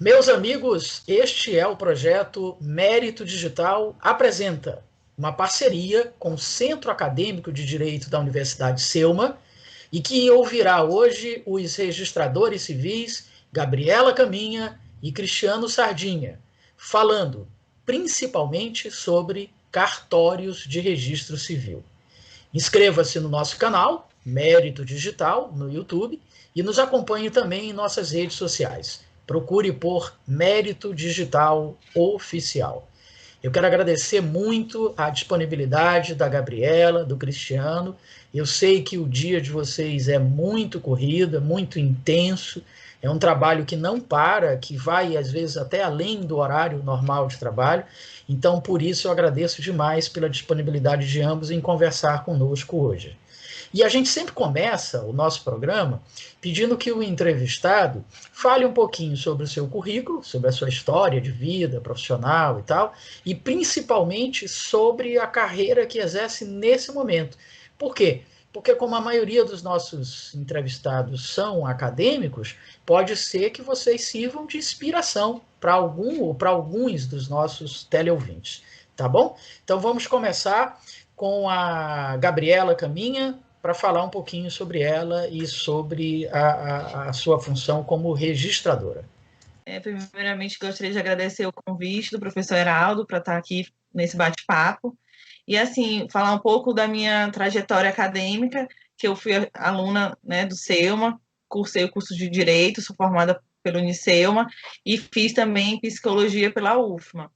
Meus amigos, este é o projeto Mérito Digital apresenta uma parceria com o Centro Acadêmico de Direito da Universidade Selma e que ouvirá hoje os registradores civis Gabriela Caminha e Cristiano Sardinha, falando principalmente sobre cartórios de registro civil. Inscreva-se no nosso canal, Mérito Digital, no YouTube, e nos acompanhe também em nossas redes sociais. Procure por Mérito Digital Oficial. Eu quero agradecer muito a disponibilidade da Gabriela, do Cristiano. Eu sei que o dia de vocês é muito corrido, é muito intenso, é um trabalho que não para, que vai às vezes até além do horário normal de trabalho. Então, por isso, eu agradeço demais pela disponibilidade de ambos em conversar conosco hoje. E a gente sempre começa o nosso programa pedindo que o entrevistado fale um pouquinho sobre o seu currículo, sobre a sua história de vida profissional e tal, e principalmente sobre a carreira que exerce nesse momento. Por quê? Porque, como a maioria dos nossos entrevistados são acadêmicos, pode ser que vocês sirvam de inspiração para algum ou para alguns dos nossos teleouvintes. Tá bom? Então vamos começar com a Gabriela Caminha, para falar um pouquinho sobre ela e sobre a sua função como registradora. Primeiramente, gostaria de agradecer o convite do professor Heraldo para estar aqui nesse bate-papo. E, assim, falar um pouco da minha trajetória acadêmica, que eu fui aluna, né, do Selma, cursei o curso de Direito, sou formada pelo Uniselma e fiz também Psicologia pela UFMA.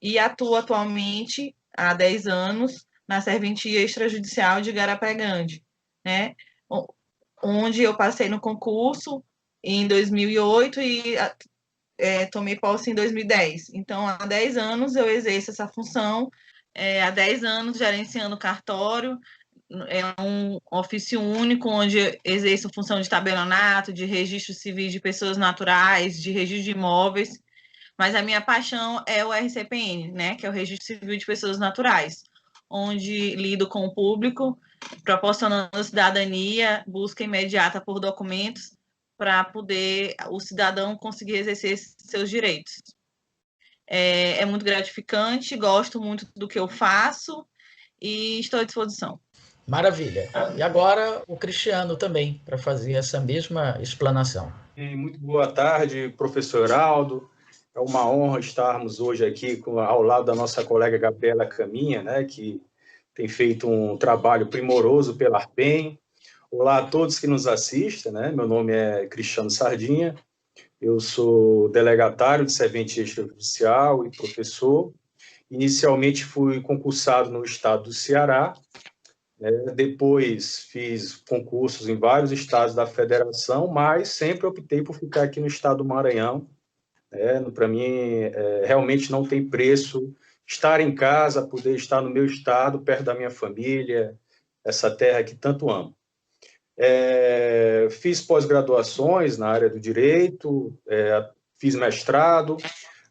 E atuo atualmente, há 10 anos, na Serventia Extrajudicial de Igarapé Grande, né, onde eu passei no concurso em 2008 e tomei posse em 2010. Então, há 10 anos eu exerço essa função, há 10 anos gerenciando cartório, é um ofício único onde exerço função de tabelionato, de registro civil de pessoas naturais, de registro de imóveis, mas a minha paixão é o RCPN, né, que é o Registro Civil de Pessoas Naturais, onde lido com o público, proporcionando cidadania, busca imediata por documentos, para poder o cidadão conseguir exercer seus direitos. É muito gratificante, gosto muito do que eu faço e estou à disposição. Maravilha. E agora o Cristiano também, para fazer essa mesma explanação. Muito boa tarde, professor Heraldo. É uma honra estarmos hoje aqui ao lado da nossa colega Gabriela Caminha, né, que tem feito um trabalho primoroso pela ARPEN. Olá a todos que nos assistem, né? Meu nome é Cristiano Sardinha, eu sou delegatário de servente extrajudicial e professor. Inicialmente fui concursado no estado do Ceará, depois fiz concursos em vários estados da federação, mas sempre optei por ficar aqui no estado do Maranhão. Para mim, realmente não tem preço estar em casa, poder estar no meu estado, perto da minha família, essa terra que tanto amo. Fiz pós-graduações na área do direito, fiz mestrado,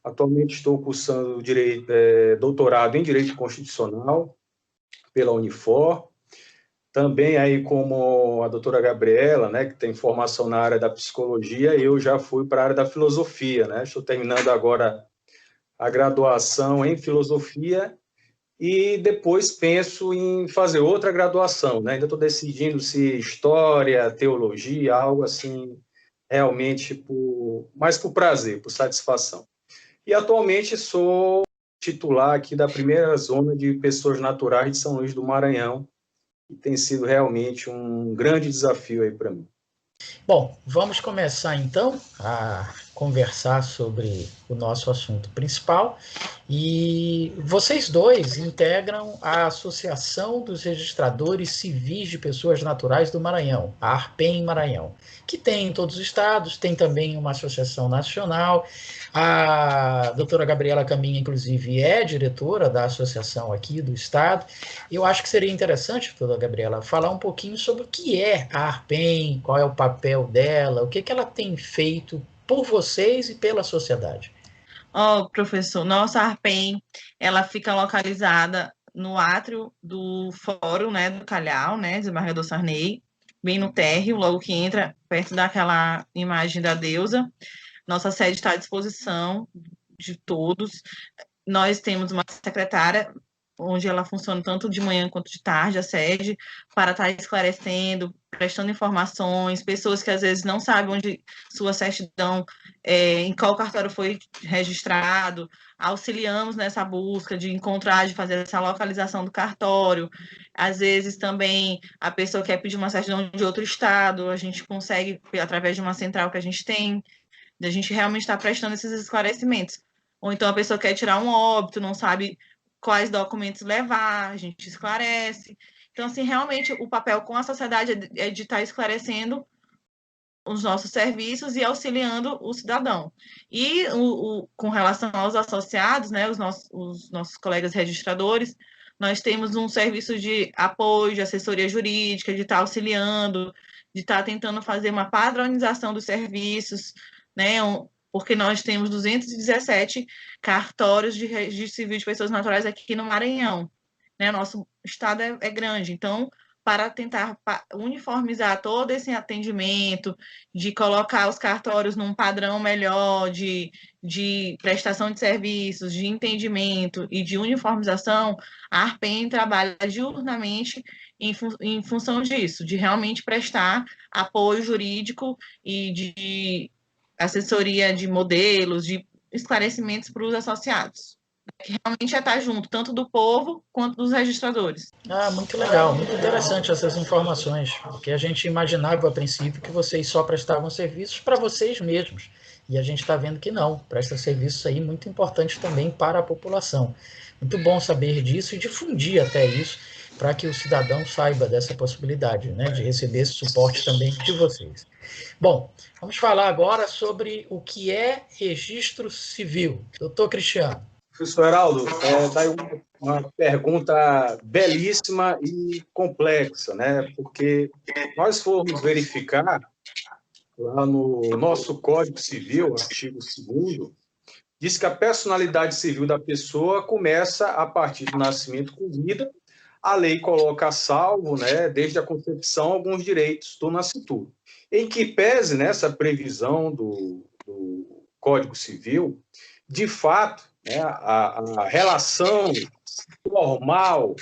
atualmente estou cursando doutorado em Direito Constitucional pela Unifor. Também aí como a doutora Gabriela, né, que tem formação na área da psicologia, eu já fui para a área da filosofia, né? Estou terminando agora a graduação em filosofia e depois penso em fazer outra graduação, né? Ainda estou decidindo se história, teologia, algo assim, realmente mais por prazer, por satisfação. E atualmente sou titular aqui da primeira zona de pessoas naturais de São Luís do Maranhão, e tem sido realmente um grande desafio aí para mim. Bom, vamos começar então a conversar sobre o nosso assunto principal. E vocês dois integram a Associação dos Registradores Civis de Pessoas Naturais do Maranhão, a ARPEN Maranhão, que tem em todos os estados, tem também uma associação nacional. A doutora Gabriela Caminha, inclusive, é diretora da associação aqui do estado. Eu acho que seria interessante, doutora Gabriela, falar um pouquinho sobre o que é a ARPEN, qual é o papel dela, o que ela tem feito por vocês e pela sociedade. Professor, nossa ARPEN, ela fica localizada no átrio do Fórum, né, do Calhau, né, Desembargador Sarney, bem no térreo, logo que entra, perto daquela imagem da deusa. Nossa sede está à disposição de todos. Nós temos uma secretária, onde ela funciona tanto de manhã quanto de tarde, a sede, para estar esclarecendo, prestando informações, pessoas que às vezes não sabem onde sua certidão, em qual cartório foi registrado, auxiliamos nessa busca de encontrar, de fazer essa localização do cartório. Às vezes também a pessoa quer pedir uma certidão de outro estado, a gente consegue, através de uma central que a gente tem, a gente realmente está prestando esses esclarecimentos. Ou então a pessoa quer tirar um óbito, não sabe quais documentos levar, a gente esclarece. Então, assim, realmente o papel com a sociedade é de estar esclarecendo os nossos serviços e auxiliando o cidadão. E com relação aos associados, né, os nossos colegas registradores, nós temos um serviço de apoio, de assessoria jurídica, de estar auxiliando, de estar tentando fazer uma padronização dos serviços, né, porque nós temos 217 cartórios de registro civil de pessoas naturais aqui no Maranhão. Né? Nosso estado é grande, então, para tentar uniformizar todo esse atendimento, de colocar os cartórios num padrão melhor de prestação de serviços, de entendimento e de uniformização, a ARPEN trabalha diurnamente em função disso, de realmente prestar apoio jurídico e de assessoria de modelos, de esclarecimentos para os associados. Que realmente é estar junto, tanto do povo quanto dos registradores. Muito legal, muito interessante essas informações, porque a gente imaginava a princípio que vocês só prestavam serviços para vocês mesmos, e a gente está vendo que não, presta serviços aí muito importantes também para a população. Muito bom saber disso e difundir até isso, para que o cidadão saiba dessa possibilidade, né, de receber esse suporte também de vocês. Bom, vamos falar agora sobre o que é registro civil. Doutor Cristiano. Professor Heraldo, daí uma pergunta belíssima e complexa, né? Porque nós formos verificar lá no nosso Código Civil, artigo 2º, diz que a personalidade civil da pessoa começa a partir do nascimento com vida. A lei coloca a salvo, né, desde a concepção, alguns direitos do nascituro. Em que pese nessa previsão do Código Civil, de fato, né, a relação formal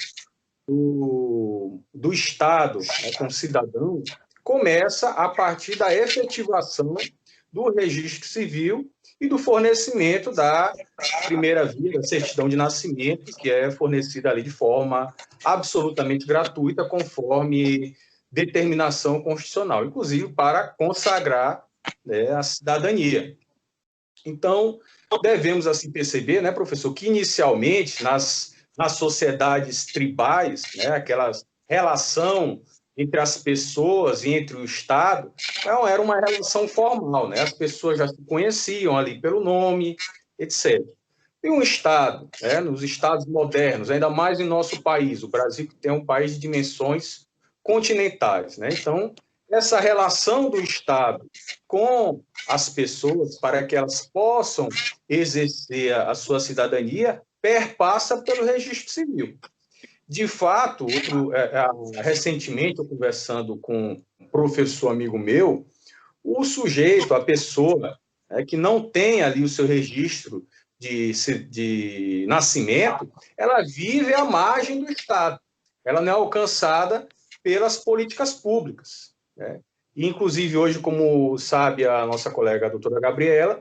do Estado, né, com o cidadão começa a partir da efetivação do registro civil e do fornecimento da primeira via, da certidão de nascimento, que é fornecida ali de forma absolutamente gratuita, conforme determinação constitucional, inclusive para consagrar, né, a cidadania. Então, devemos assim perceber, né, professor, que inicialmente nas sociedades tribais, né, aquela relação entre as pessoas e entre o Estado, não era uma relação formal, né? As pessoas já se conheciam ali pelo nome, etc. E um Estado, né, nos Estados modernos, ainda mais em nosso país, o Brasil que tem um país de dimensões continentais, né? Então, essa relação do Estado com as pessoas para que elas possam exercer a sua cidadania perpassa pelo registro civil. De fato, recentemente, eu conversando com um professor amigo meu, o sujeito, a pessoa, que não tem ali o seu registro de nascimento, ela vive à margem do Estado. Ela não é alcançada pelas políticas públicas, né? E, inclusive, hoje, como sabe a nossa colega a doutora Gabriela,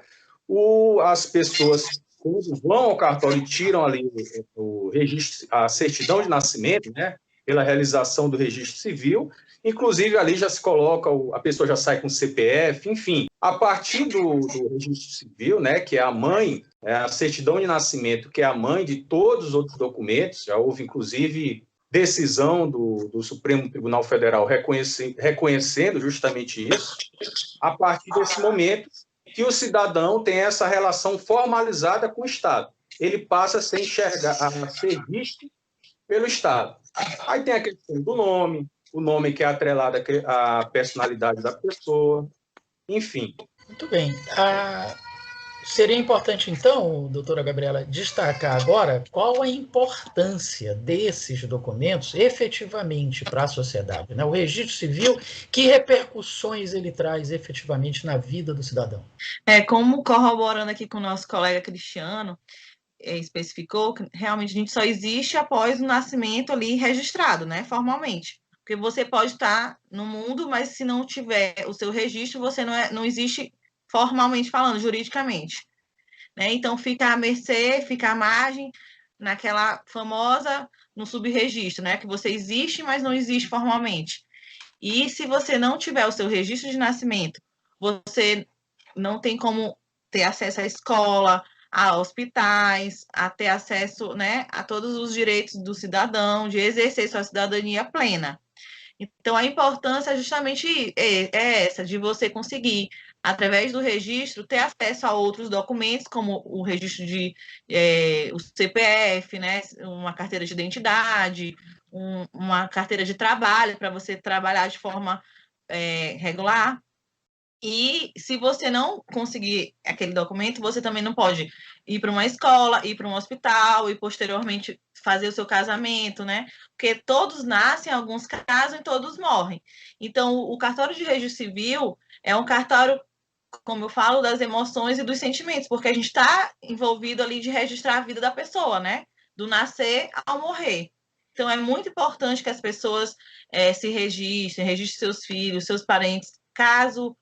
as pessoas, quando vão ao cartório e tiram ali o registro, a certidão de nascimento, né, pela realização do registro civil, inclusive ali já se coloca, a pessoa já sai com CPF, enfim. A partir do registro civil, né, que é a mãe, a certidão de nascimento, que é a mãe de todos os outros documentos, já houve, inclusive, decisão do Supremo Tribunal Federal reconhecendo justamente isso, a partir desse momento que o cidadão tem essa relação formalizada com o Estado. Ele passa a ser visto pelo Estado. Aí tem a questão do nome, o nome que é atrelado à personalidade da pessoa, enfim. Muito bem. Seria importante, então, doutora Gabriela, destacar agora qual a importância desses documentos efetivamente para a sociedade, né? O registro civil, que repercussões ele traz efetivamente na vida do cidadão? Como corroborando aqui com o nosso colega Cristiano, especificou que realmente a gente só existe após o nascimento ali registrado, né, formalmente. Porque você pode estar no mundo, mas se não tiver o seu registro, você não existe formalmente falando, juridicamente. Né? Então fica à mercê, fica à margem naquela famosa, no subregistro, né? Que você existe, mas não existe formalmente. E se você não tiver o seu registro de nascimento, você não tem como ter acesso à escola, a hospitais, a ter acesso, né, a todos os direitos do cidadão, de exercer sua cidadania plena. Então, a importância é justamente essa, de você conseguir, através do registro, ter acesso a outros documentos, como o registro de o CPF, né, uma carteira de identidade, uma carteira de trabalho, para você trabalhar de forma regular. E se você não conseguir aquele documento, você também não pode ir para uma escola, ir para um hospital e posteriormente fazer o seu casamento, né? Porque todos nascem, alguns casam e todos morrem. Então, o cartório de registro civil é um cartório, como eu falo, das emoções e dos sentimentos, porque a gente está envolvido ali de registrar a vida da pessoa, né? Do nascer ao morrer. Então, é muito importante que as pessoas se registrem seus filhos, seus parentes, caso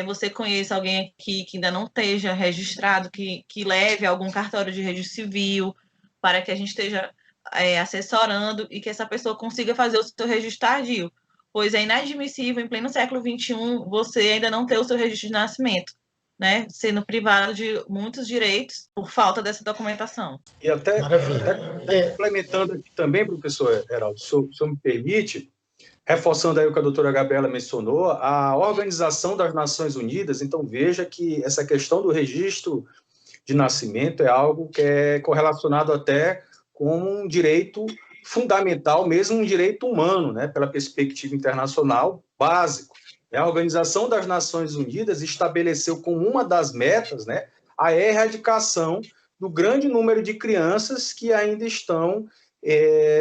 você conheça alguém aqui que ainda não esteja registrado, que leve algum cartório de registro civil, para que a gente esteja assessorando e que essa pessoa consiga fazer o seu registro tardio. Pois é inadmissível, em pleno século XXI, você ainda não ter o seu registro de nascimento, né? Sendo privado de muitos direitos por falta dessa documentação. E até complementando aqui também, professor Heraldo, se o senhor me permite, reforçando aí o que a doutora Gabriela mencionou, a Organização das Nações Unidas, então veja que essa questão do registro de nascimento é algo que é correlacionado até com um direito fundamental, mesmo um direito humano, né, pela perspectiva internacional básico. A Organização das Nações Unidas estabeleceu como uma das metas, né, a erradicação do grande número de crianças que ainda estão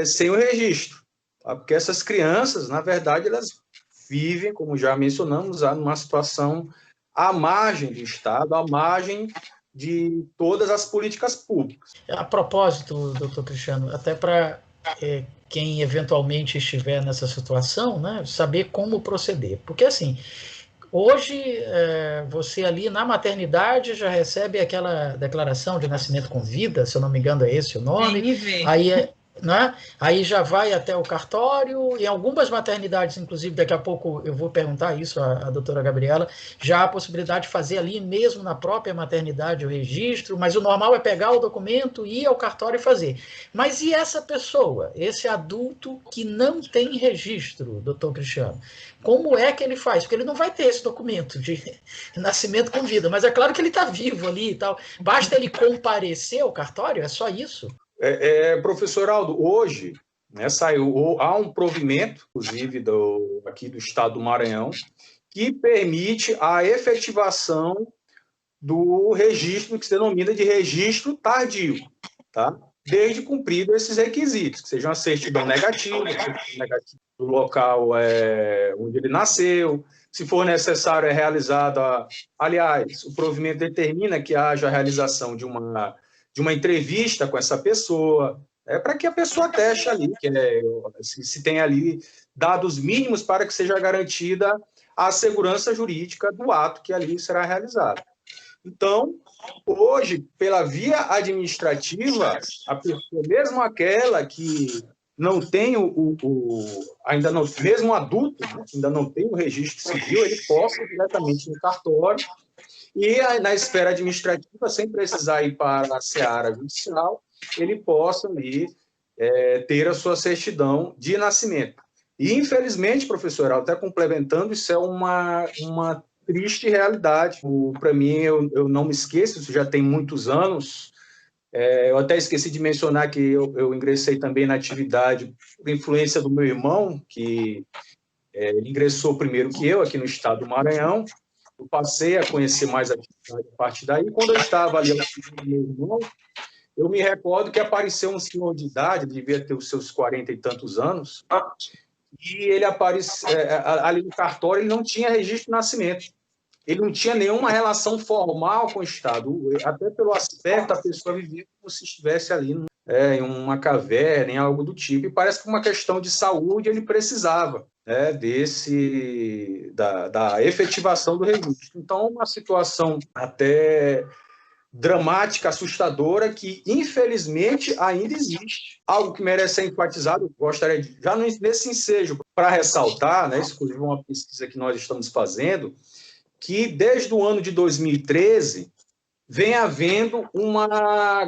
sem o registro. Porque essas crianças, na verdade, elas vivem, como já mencionamos, numa situação à margem do Estado, à margem de todas as políticas públicas. A propósito, doutor Cristiano, até para quem eventualmente estiver nessa situação, né, saber como proceder. Porque, assim, hoje você ali na maternidade já recebe aquela declaração de nascimento com vida, se eu não me engano é esse o nome. Aí né? Aí já vai até o cartório, em algumas maternidades, inclusive, daqui a pouco eu vou perguntar isso à doutora Gabriela, já há a possibilidade de fazer ali mesmo na própria maternidade o registro, mas o normal é pegar o documento, ir ao cartório e fazer. Mas e essa pessoa, esse adulto que não tem registro, doutor Cristiano? Como é que ele faz? Porque ele não vai ter esse documento de nascimento com vida, mas é claro que ele está vivo ali e tal. Basta ele comparecer ao cartório, é só isso? Professor Aldo, hoje, né, há um provimento, inclusive aqui do estado do Maranhão, que permite a efetivação do registro que se denomina de registro tardio, tá? Desde cumprido esses requisitos, que seja uma certidão negativa do local onde ele nasceu, se for necessário é realizada, aliás, o provimento determina que haja a realização de uma entrevista com essa pessoa, para que a pessoa teste ali, se tem ali dados mínimos para que seja garantida a segurança jurídica do ato que ali será realizado. Então, hoje, pela via administrativa, a pessoa, mesmo aquela que não tem ainda não, mesmo adulto, ainda não tem o registro civil, ele possa ir diretamente no cartório e na esfera administrativa, sem precisar ir para a seara judicial, ele possa ali ter a sua certidão de nascimento. E, infelizmente, professor, até complementando, isso é uma triste realidade. Para mim, eu não me esqueço, isso já tem muitos anos. Eu até esqueci de mencionar que eu ingressei também na atividade por influência do meu irmão, que ele ingressou primeiro que eu, aqui no estado do Maranhão, Eu passei a conhecer mais a atividade a partir daí. Quando eu estava ali, meu irmão, eu me recordo que apareceu um senhor de idade, devia ter os seus 40 e tantos anos, e ele apareceu ali no cartório, ele não tinha registro de nascimento. Ele não tinha nenhuma relação formal com o Estado. Até pelo aspecto, a pessoa vivia como se estivesse ali em uma caverna, em algo do tipo. E parece que uma questão de saúde ele precisava da efetivação do registro. Então, uma situação até dramática, assustadora, que infelizmente ainda existe. Algo que merece ser enfatizado, gostaria de, já nesse ensejo, para ressaltar, né, exclusive uma pesquisa que nós estamos fazendo, que desde o ano de 2013 vem havendo uma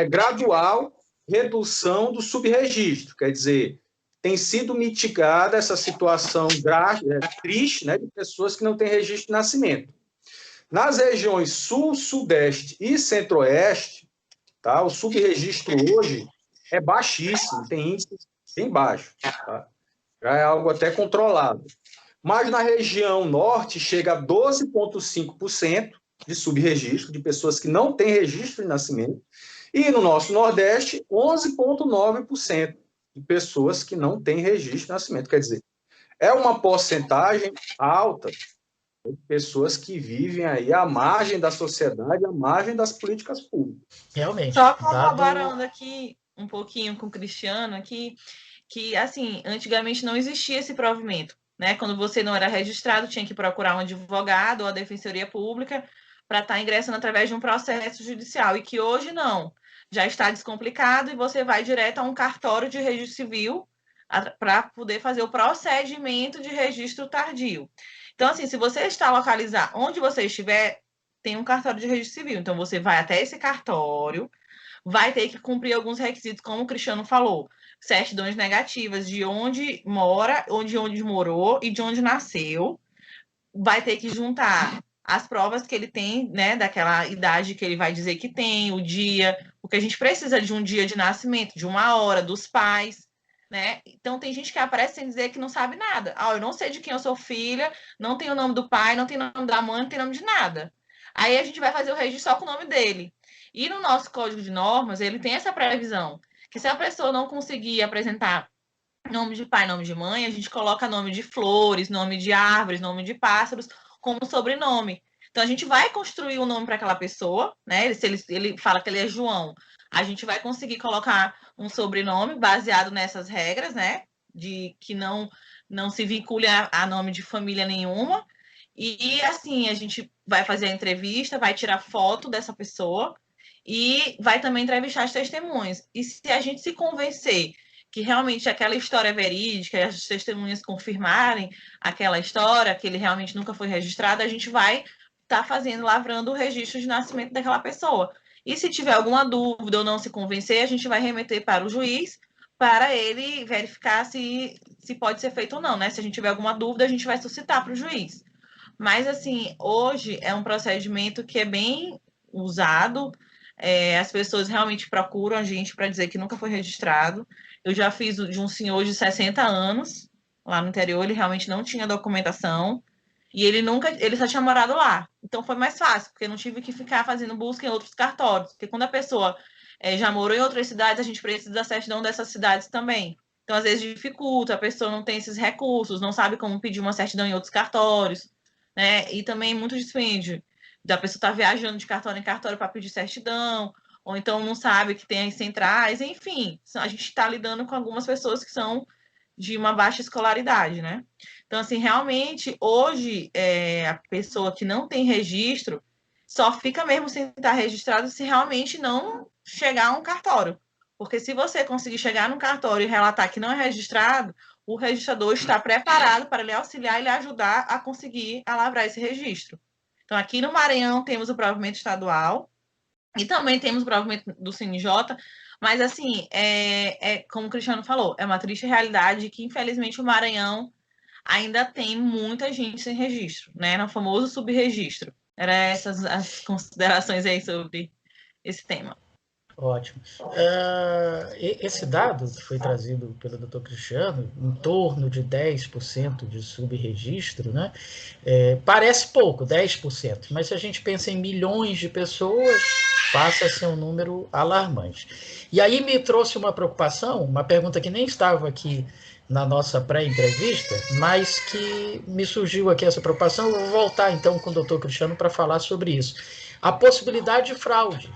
gradual redução do subregistro, quer dizer, tem sido mitigada essa situação triste, né, de pessoas que não têm registro de nascimento. Nas regiões sul, sudeste e centro-oeste, tá, o subregistro hoje é baixíssimo, tem índices bem baixos, tá? Já é algo até controlado. Mas na região norte chega a 12,5% de subregistro, de pessoas que não têm registro de nascimento, e no nosso nordeste, 11,9% de pessoas que não têm registro de nascimento. Quer dizer, é uma porcentagem alta de pessoas que vivem aí à margem da sociedade, à margem das políticas públicas. Realmente. Só corroborando aqui um pouquinho com o Cristiano aqui, que assim, antigamente não existia esse provimento, né? Quando você não era registrado, tinha que procurar um advogado ou a defensoria pública para estar ingressando através de um processo judicial, e que hoje não. Já está descomplicado e você vai direto a um cartório de registro civil para poder fazer o procedimento de registro tardio. Então, assim, se você está localizado onde você estiver, tem um cartório de registro civil. Então, você vai até esse cartório, vai ter que cumprir alguns requisitos, como o Cristiano falou, certidões negativas de onde mora, onde morou e de onde nasceu. Vai ter que juntar as provas que ele tem, né, daquela idade que ele vai dizer que tem, o dia, porque a gente precisa de um dia de nascimento, de uma hora, dos pais, né? Então tem gente que aparece sem dizer que não sabe nada. Ah, eu não sei de quem eu sou filha, não tem o nome do pai, não tem o nome da mãe, não tem nome de nada. Aí a gente vai fazer o registro só com o nome dele. E no nosso código de normas, ele tem essa previsão, que se a pessoa não conseguir apresentar nome de pai, nome de mãe, a gente coloca nome de flores, nome de árvores, nome de pássaros como sobrenome. Então a gente vai construir um nome para aquela pessoa, né? Se ele fala que ele é João, a gente vai conseguir colocar um sobrenome baseado nessas regras, né? De que não se vincule a nome de família nenhuma. E assim, a gente vai fazer a entrevista, vai tirar foto dessa pessoa e vai também entrevistar as testemunhas. E se a gente se convencer que realmente aquela história é verídica, as testemunhas confirmarem aquela história, que ele realmente nunca foi registrado, a gente vai estar lavrando o registro de nascimento daquela pessoa. E se tiver alguma dúvida ou não se convencer, a gente vai remeter para o juiz para ele verificar se pode ser feito ou não, né? Se a gente tiver alguma dúvida, a gente vai suscitar para o juiz. Mas, assim, hoje é um procedimento que é bem usado, as pessoas realmente procuram a gente para dizer que nunca foi registrado. Eu já fiz de um senhor de 60 anos, lá no interior, ele realmente não tinha documentação, e ele só tinha morado lá. Então foi mais fácil, porque não tive que ficar fazendo busca em outros cartórios, porque quando a pessoa já morou em outras cidades, a gente precisa da certidão dessas cidades também. Então, às vezes, dificulta, a pessoa não tem esses recursos, não sabe como pedir uma certidão em outros cartórios, né? E também muito dispêndio da pessoa estar viajando de cartório em cartório para pedir certidão, ou então não sabe que tem as centrais, enfim, a gente está lidando com algumas pessoas que são de uma baixa escolaridade, né? Então, assim, realmente, hoje, a pessoa que não tem registro só fica mesmo sem estar registrado se realmente não chegar a um cartório. Porque se você conseguir chegar no cartório e relatar que não é registrado, o registrador está preparado para lhe auxiliar e lhe ajudar a conseguir lavrar esse registro. Então, aqui no Maranhão temos o provimento estadual e também temos o provimento do CNJ, mas, assim, como o Cristiano falou, é uma triste realidade que, infelizmente, o Maranhão ainda tem muita gente sem registro, né? No famoso subregistro. Eram essas as considerações aí sobre esse tema. Ótimo. Esse dado que foi trazido pelo Dr. Cristiano, em torno de 10% de subregistro, né? Parece pouco, 10%, mas se a gente pensa em milhões de pessoas, passa a ser um número alarmante. E aí me trouxe uma preocupação, uma pergunta que nem estava aqui na nossa pré-entrevista, mas que me surgiu aqui essa preocupação. Eu vou voltar então com o Dr. Cristiano para falar sobre isso. A possibilidade de fraude.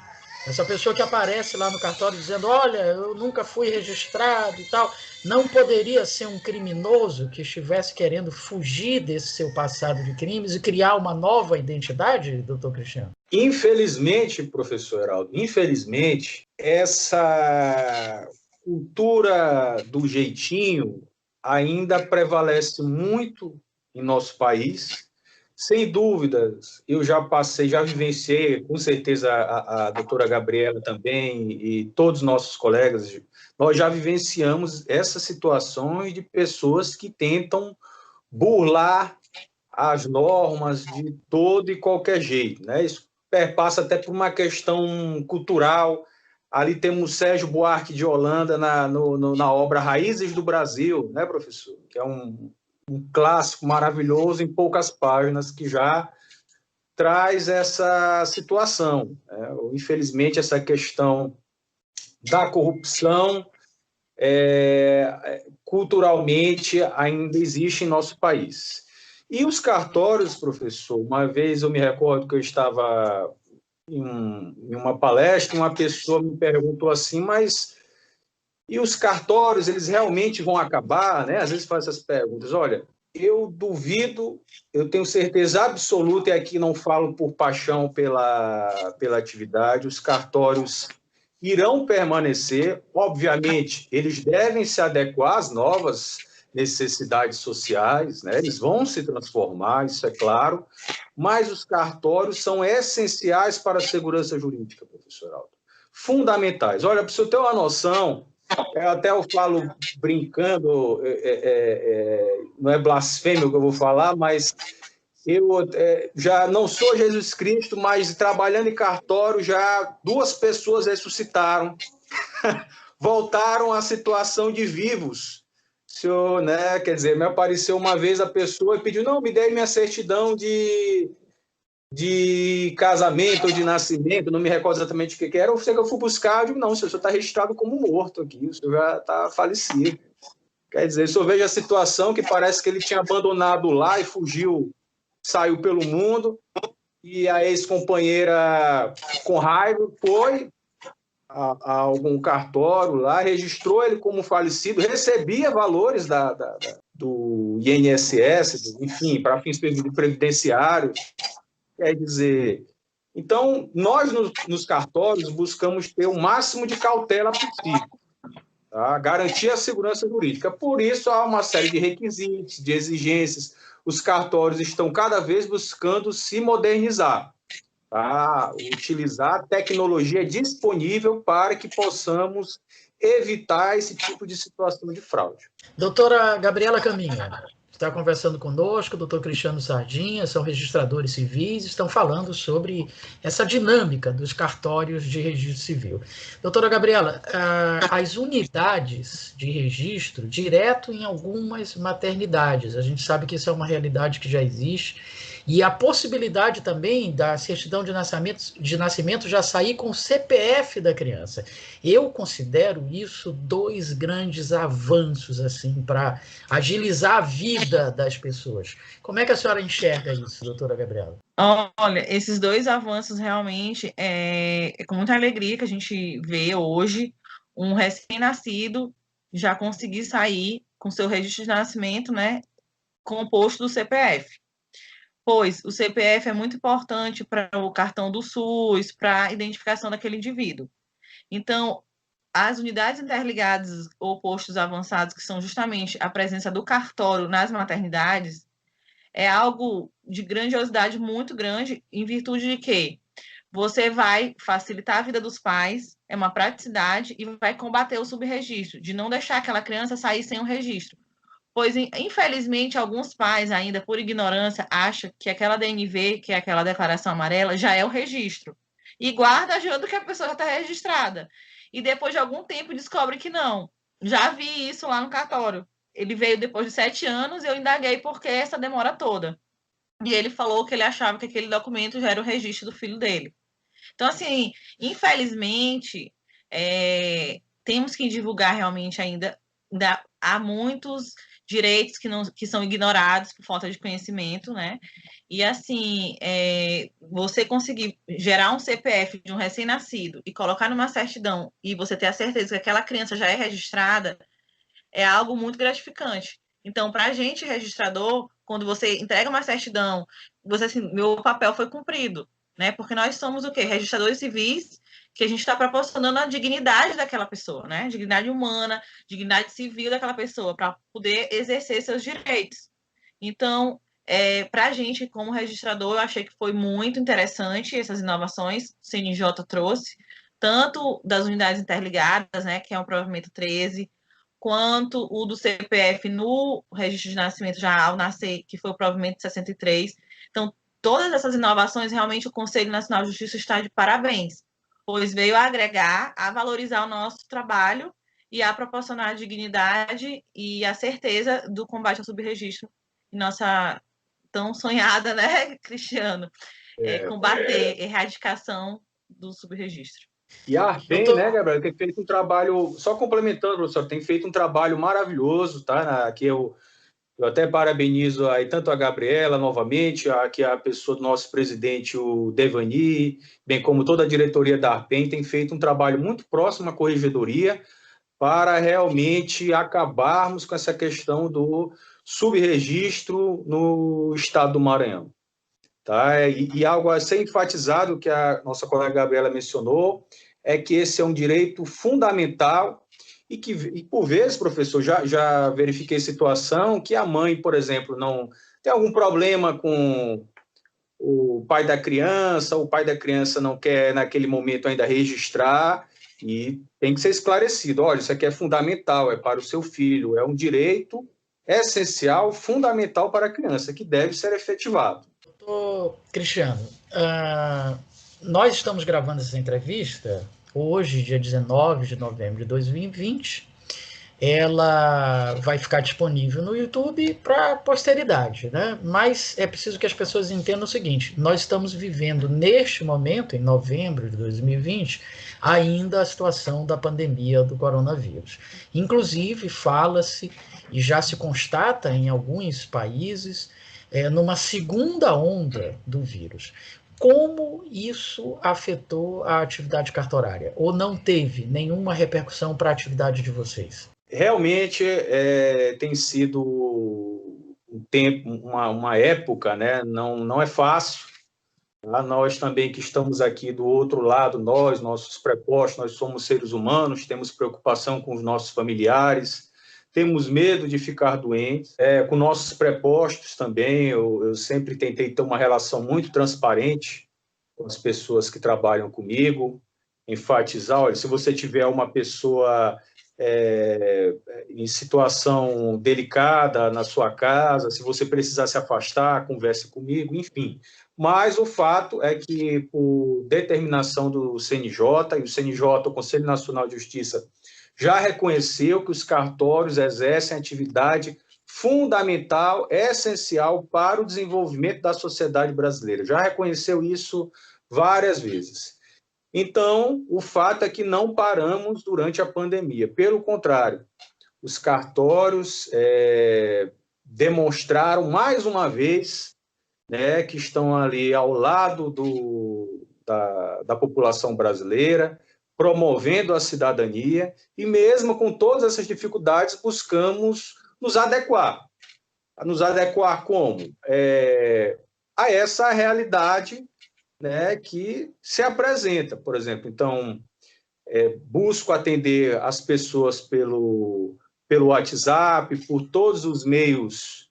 Essa pessoa que aparece lá no cartório dizendo, olha, eu nunca fui registrado e tal, não poderia ser um criminoso que estivesse querendo fugir desse seu passado de crimes e criar uma nova identidade, doutor Cristiano? Infelizmente, professor Heraldo, infelizmente, essa cultura do jeitinho ainda prevalece muito em nosso país. Sem dúvidas, eu já passei, já vivenciei, com certeza a doutora Gabriela também e todos os nossos colegas, nós já vivenciamos essas situações de pessoas que tentam burlar as normas de todo e qualquer jeito, né? Isso perpassa até por uma questão cultural. Ali temos Sérgio Buarque de Holanda na obra Raízes do Brasil, né, professor? Que é um clássico maravilhoso em poucas páginas que já traz essa situação. Né? Infelizmente, essa questão da corrupção culturalmente ainda existe em nosso país. E os cartórios, professor, uma vez eu me recordo que eu estava em uma palestra, uma pessoa me perguntou assim, mas e os cartórios, eles realmente vão acabar? Né? Às vezes faz essas perguntas. Olha, eu duvido, eu tenho certeza absoluta, e aqui não falo por paixão pela atividade, os cartórios irão permanecer. Obviamente, eles devem se adequar às novas necessidades sociais, né? Eles vão se transformar, isso é claro, mas os cartórios são essenciais para a segurança jurídica, professor Aldo. Fundamentais. Olha, para você ter uma noção, até eu falo brincando, não é blasfêmia o que eu vou falar, mas eu já não sou Jesus Cristo, mas trabalhando em cartório, já 2 pessoas ressuscitaram, voltaram à situação de vivos. Senhor, né, quer dizer, me apareceu uma vez a pessoa e pediu, não, me dê minha certidão de casamento ou de nascimento, não me recordo exatamente o que era, eu sei que eu fui buscar, eu digo, não, o senhor está registrado como morto aqui, o senhor já está falecido. Quer dizer, o senhor veja a situação que parece que ele tinha abandonado lá e fugiu, saiu pelo mundo, e a ex-companheira, com raiva, foi a algum cartório lá, registrou ele como falecido, recebia valores do INSS, enfim, para fins previdenciários. Quer dizer, então, nós nos cartórios buscamos ter o máximo de cautela possível, tá? Garantir a segurança jurídica. Por isso, há uma série de requisitos, de exigências. Os cartórios estão cada vez buscando se modernizar, tá? Utilizar a tecnologia disponível para que possamos evitar esse tipo de situação de fraude. Doutora Gabriela Caminha está conversando conosco, o doutor Cristiano Sardinha, são registradores civis, estão falando sobre essa dinâmica dos cartórios de registro civil. Doutora Gabriela, as unidades de registro direto em algumas maternidades, a gente sabe que isso é uma realidade que já existe, e a possibilidade também da certidão de nascimento já sair com o CPF da criança. Eu considero isso 2 grandes avanços assim, para agilizar a vida das pessoas. Como é que a senhora enxerga isso, doutora Gabriela? Olha, esses 2 avanços realmente é com muita alegria que a gente vê hoje um recém-nascido já conseguir sair com seu registro de nascimento, né, composto do CPF. Pois o CPF é muito importante para o cartão do SUS, para a identificação daquele indivíduo. Então, as unidades interligadas ou postos avançados, que são justamente a presença do cartório nas maternidades, é algo de grandiosidade muito grande, em virtude de que você vai facilitar a vida dos pais, é uma praticidade, e vai combater o subregistro, de não deixar aquela criança sair sem o registro. Pois, infelizmente, alguns pais ainda, por ignorância, acham que aquela DNV, que é aquela declaração amarela, já é o registro. e guarda achando que a pessoa já está registrada. E depois de algum tempo descobre que não. Já vi isso lá no cartório. Ele veio depois de 7 anos e eu indaguei por que essa demora toda. E ele falou que ele achava que aquele documento já era o registro do filho dele. Então, assim, infelizmente, temos que divulgar realmente ainda. Há muitos direitos que são ignorados por falta de conhecimento, né? E, assim, você conseguir gerar um CPF de um recém-nascido e colocar numa certidão e você ter a certeza que aquela criança já é registrada, é algo muito gratificante. Então, para a gente, registrador, quando você entrega uma certidão, você assim, meu papel foi cumprido, né? Porque nós somos o quê? Registradores civis, que a gente está proporcionando a dignidade daquela pessoa, né? Dignidade humana, dignidade civil daquela pessoa, para poder exercer seus direitos. Então, para a gente, como registrador, eu achei que foi muito interessante essas inovações que o CNJ trouxe, tanto das unidades interligadas, né, que é o provimento 13, quanto o do CPF no registro de nascimento já ao nascer, que foi o provimento 63. Então, todas essas inovações, realmente o Conselho Nacional de Justiça está de parabéns, pois veio a agregar, a valorizar o nosso trabalho e a proporcionar a dignidade e a certeza do combate ao subregistro em nossa tão sonhada, né, Cristiano? Combater, erradicação do subregistro. E a ARPEN, né, Gabriel, tem feito um trabalho, só complementando, professor, tem feito um trabalho maravilhoso, tá? Aqui eu até parabenizo aí tanto a Gabriela, novamente, aqui a pessoa do nosso presidente, o Devani, bem como toda a diretoria da ARPEN, tem feito um trabalho muito próximo à corregedoria para realmente acabarmos com essa questão do subregistro no estado do Maranhão. Tá? E algo a ser enfatizado, que a nossa colega Gabriela mencionou, é que esse é um direito fundamental e que, por vezes, professor, já verifiquei situação que a mãe, por exemplo, não tem algum problema com o pai da criança, o pai da criança não quer, naquele momento, ainda registrar, e tem que ser esclarecido. Olha, isso aqui é fundamental, é para o seu filho, é um direito essencial, fundamental para a criança, que deve ser efetivado. Cristiano, nós estamos gravando essa entrevista hoje, dia 19 de novembro de 2020. Ela vai ficar disponível no YouTube para a posteridade, né? Mas é preciso que as pessoas entendam o seguinte: nós estamos vivendo neste momento, em novembro de 2020, ainda a situação da pandemia do coronavírus. Inclusive, fala-se e já se constata em alguns países numa segunda onda do vírus. Como isso afetou a atividade cartorária? Ou não teve nenhuma repercussão para a atividade de vocês? Realmente tem sido um tempo, uma época, né? Não é fácil. Tá? Nós também que estamos aqui do outro lado, nossos prepostos, nós somos seres humanos, temos preocupação com os nossos familiares, temos medo de ficar doentes. Com nossos prepostos também, eu sempre tentei ter uma relação muito transparente com as pessoas que trabalham comigo, enfatizar, olha, se você tiver uma pessoa em situação delicada na sua casa, se você precisar se afastar, converse comigo, enfim. Mas o fato é que, por determinação do CNJ, e o CNJ, o Conselho Nacional de Justiça, já reconheceu que os cartórios exercem atividade fundamental, essencial para o desenvolvimento da sociedade brasileira. Já reconheceu isso várias vezes. Então, o fato é que não paramos durante a pandemia. Pelo contrário, os cartórios demonstraram mais uma vez, né, que estão ali ao lado da população brasileira, promovendo a cidadania, e mesmo com todas essas dificuldades, buscamos nos adequar. Nos adequar como? A essa realidade, né, que se apresenta, por exemplo. Então, busco atender as pessoas pelo WhatsApp, por todos os meios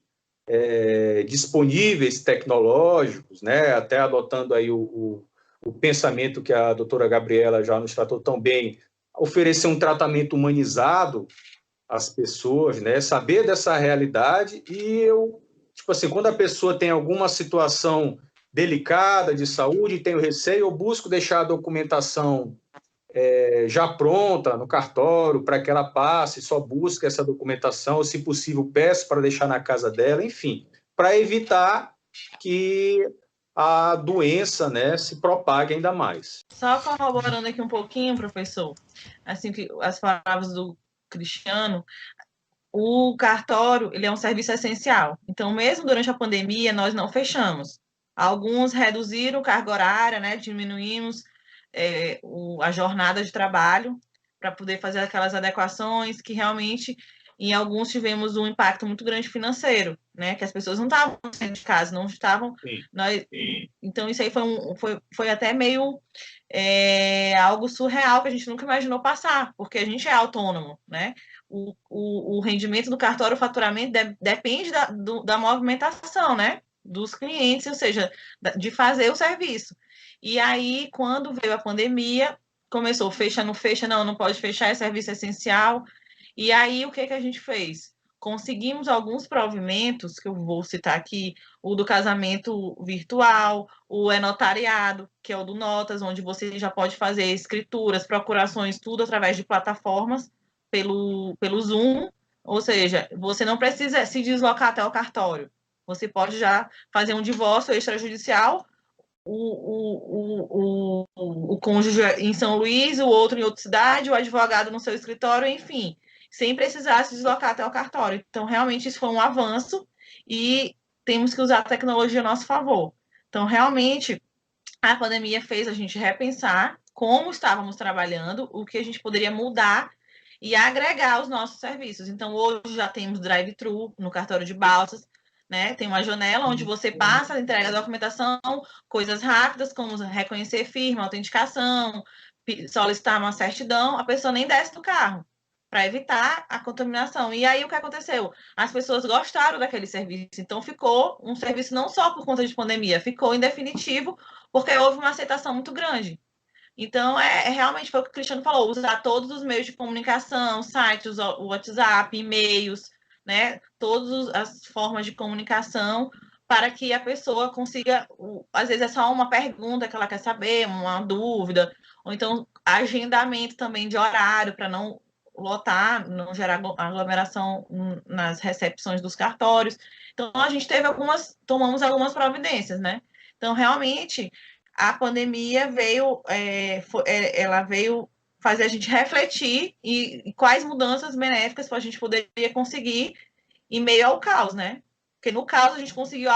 disponíveis tecnológicos, né, até adotando aí o pensamento que a doutora Gabriela já nos tratou tão bem, oferecer um tratamento humanizado às pessoas, né, saber dessa realidade. E eu, tipo assim, quando a pessoa tem alguma situação delicada de saúde, tenho receio, eu busco deixar a documentação já pronta no cartório para que ela passe, só busque essa documentação, ou, se possível, peço para deixar na casa dela, enfim, para evitar que a doença, né, se propague ainda mais. Só corroborando aqui um pouquinho, professor, assim, as palavras do Cristiano, o cartório, ele é um serviço essencial. Então, mesmo durante a pandemia, nós não fechamos. Alguns reduziram carga horária, né, diminuímos a jornada de trabalho para poder fazer aquelas adequações que realmente, em alguns, tivemos um impacto muito grande financeiro, né, que as pessoas não estavam saindo de casa, não estavam... Então, isso aí foi até meio algo surreal, que a gente nunca imaginou passar, porque a gente é autônomo, né? O rendimento do cartório, o faturamento, depende da movimentação, né? Dos clientes, ou seja, de fazer o serviço. E aí, quando veio a pandemia, começou, fecha, não pode fechar, é serviço essencial. E aí, o que a gente fez? Conseguimos alguns provimentos, que eu vou citar aqui, o do casamento virtual, o notariado, que é o do Notas, onde você já pode fazer escrituras, procurações, tudo através de plataformas, pelo Zoom, ou seja, você não precisa se deslocar até o cartório. Você pode já fazer um divórcio extrajudicial, o cônjuge em São Luís, o outro em outra cidade, o advogado no seu escritório, enfim, sem precisar se deslocar até o cartório. Então, realmente, isso foi um avanço e temos que usar a tecnologia a nosso favor. Então, realmente, a pandemia fez a gente repensar como estávamos trabalhando, o que a gente poderia mudar e agregar os nossos serviços. Então, hoje já temos drive-thru no cartório de Balsas, né? Tem uma janela onde você passa, entrega a documentação, coisas rápidas, como reconhecer firma, autenticação, solicitar uma certidão, a pessoa nem desce do carro, para evitar a contaminação. E aí, o que aconteceu? As pessoas gostaram daquele serviço, então ficou um serviço não só por conta de pandemia, ficou em definitivo, porque houve uma aceitação muito grande. Então, realmente foi o que o Cristiano falou, usar todos os meios de comunicação, sites, o WhatsApp, e-mails, né? Todas as formas de comunicação para que a pessoa consiga, às vezes é só uma pergunta que ela quer saber, uma dúvida, ou então agendamento também de horário para não lotar, não gerar aglomeração nas recepções dos cartórios. Então, a gente tomamos algumas providências, né? Então, realmente, a pandemia ela veio fazer a gente refletir e quais mudanças benéficas a gente poderia conseguir em meio ao caos, né? Porque no caos a gente conseguiu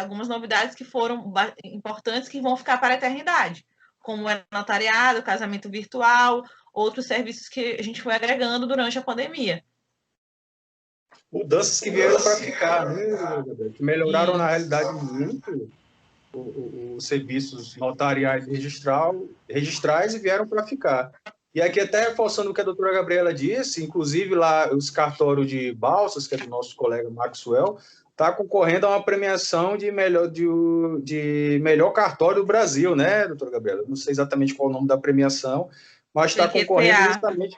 algumas novidades que foram importantes, que vão ficar para a eternidade, como o notariado, o casamento virtual, outros serviços que a gente foi agregando durante a pandemia. Mudanças que vieram para ficar, né, que melhoraram, na realidade, muito os serviços notariais e registrais e vieram para ficar. E aqui, até reforçando o que a doutora Gabriela disse, inclusive lá os cartórios de Balsas, que é do nosso colega Maxwell, está concorrendo a uma premiação de melhor cartório do Brasil, né, doutora Gabriela? Não sei exatamente qual é o nome da premiação, mas está concorrendo justamente